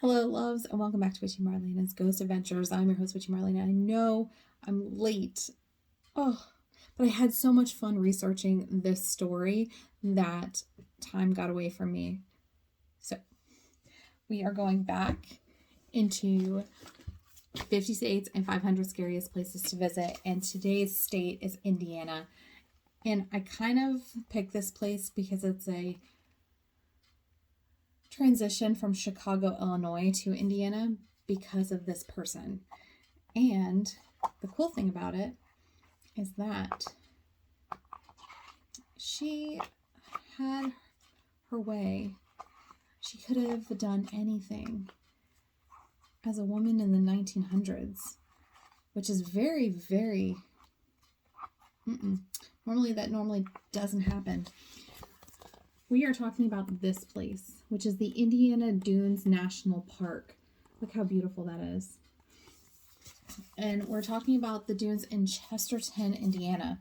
Hello, loves, and welcome back to WitchyMarlaina's Ghost Adventures. I'm your host, WitchyMarlaina. I know I'm late. Oh, but I had so much fun researching this story that time got away from me. So, we are going back into 50 states and 500 scariest places to visit, and today's state is Indiana. And I kind of picked this place because it's a transition from Chicago, Illinois to Indiana because of this person. And the cool thing about it is that she had her way. She could have done anything as a woman in the 1900s, which is very, very normally doesn't happen. We are talking about this place, which is the Indiana Dunes National Park. Look how beautiful that is. And we're talking about the dunes in Chesterton, Indiana.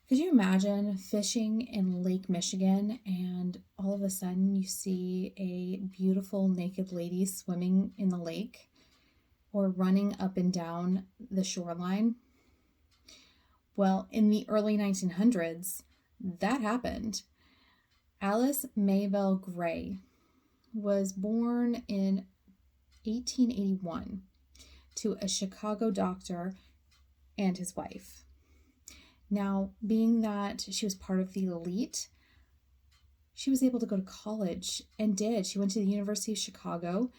Could you imagine fishing in Lake Michigan and all of a sudden you see a beautiful naked lady swimming in the lake or running up and down the shoreline? Well, in the early 1900s, that happened. Alice Mayville Gray was born in 1881 to a Chicago doctor and his wife. Now, being that she was part of the elite, she was able to go to college and did. She went to the University of Chicago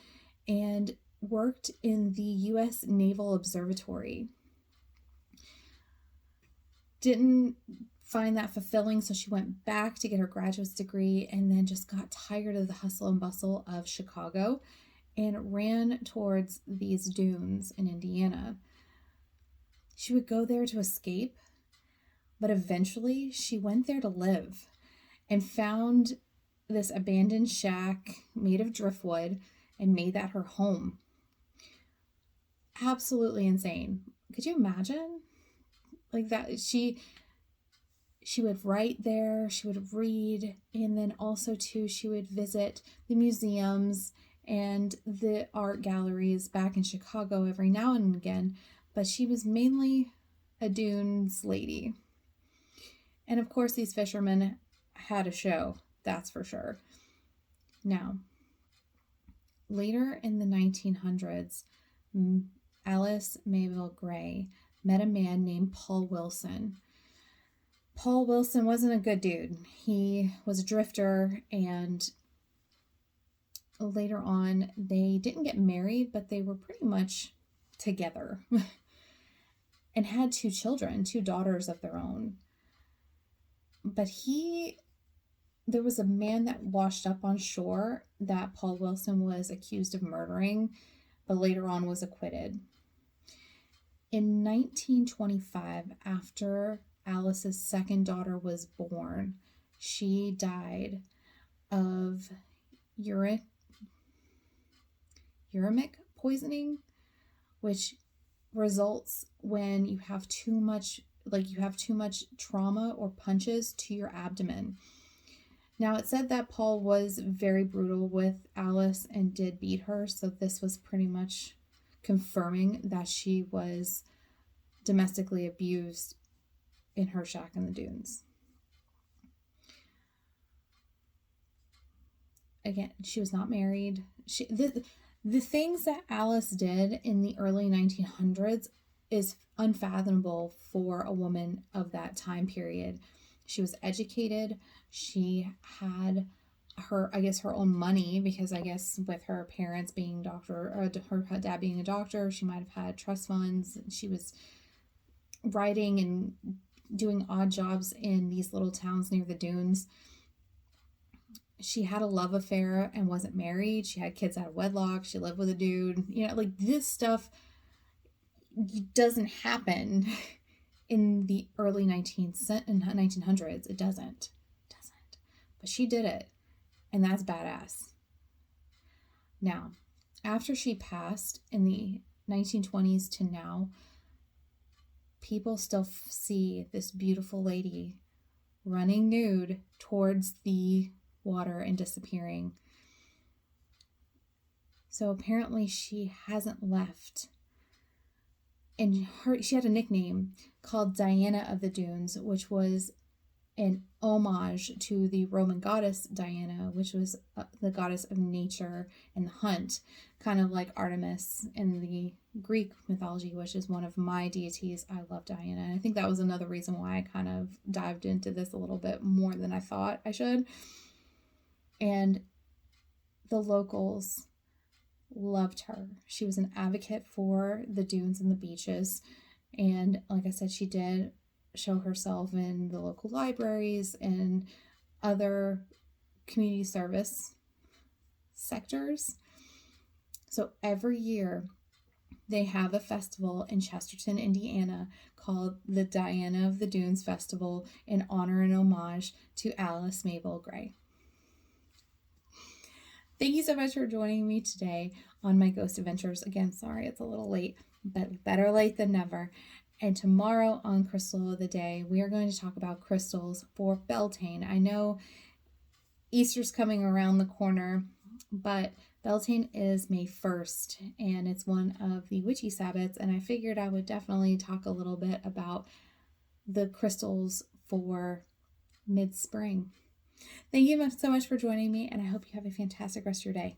and worked in the U.S. Naval Observatory. Didn't find that fulfilling, so she went back to get her graduate degree and then just got tired of the hustle and bustle of Chicago and ran towards these dunes in Indiana. She would go there to escape, but eventually she went there to live and found this abandoned shack made of driftwood and made that her home. Absolutely insane. Could you imagine? Like that, she would write there, she would read, and then also too, she would visit the museums and the art galleries back in Chicago every now and again, but she was mainly a dunes lady. And of course, these fishermen had a show, that's for sure. Now, later in the 1900s, Alice Mayville Gray met a man named Paul Wilson. Paul Wilson wasn't a good dude. He was a drifter, and later on, they didn't get married, but they were pretty much together and had two children, two daughters of their own. But there was a man that washed up on shore that Paul Wilson was accused of murdering, but later on was acquitted. In 1925, after Alice's second daughter was born, she died of uremic poisoning, which results when you have too much trauma or punches to your abdomen. Now, it said that Paul was very brutal with Alice and did beat her, so this was pretty much confirming that she was domestically abused in her shack in the dunes. Again, she was not married. The things that Alice did in the early 1900s is unfathomable for a woman of that time period. She was educated. She had her own money, because I guess with her parents being her dad being a doctor, she might have had trust funds. She was writing and doing odd jobs in these little towns near the dunes. She had a love affair and wasn't married. She had kids out of wedlock. She lived with a dude. Like this stuff doesn't happen in the early 1900s. It doesn't. But she did it. And that's badass. Now, after she passed in the 1920s to now, people still see this beautiful lady running nude towards the water and disappearing. So apparently she hasn't left. And she had a nickname called Diana of the Dunes, which was an homage to the Roman goddess Diana, which was the goddess of nature and the hunt, kind of like Artemis in the Greek mythology, which is one of my deities. I love Diana. And I think that was another reason why I kind of dived into this a little bit more than I thought I should. And the locals loved her. She was an advocate for the dunes and the beaches. And like I said, she did show herself in the local libraries and other community service sectors. So every year they have a festival in Chesterton, Indiana called the Diana of the Dunes Festival in honor and homage to Alice Mabel Gray. Thank you so much for joining me today on my ghost adventures. Again, sorry it's a little late, but better late than never. And tomorrow on Crystal of the Day, we are going to talk about crystals for Beltane. I know Easter's coming around the corner, but Beltane is May 1st, and it's one of the witchy Sabbats, and I figured I would definitely talk a little bit about the crystals for mid-spring. Thank you so much for joining me, and I hope you have a fantastic rest of your day.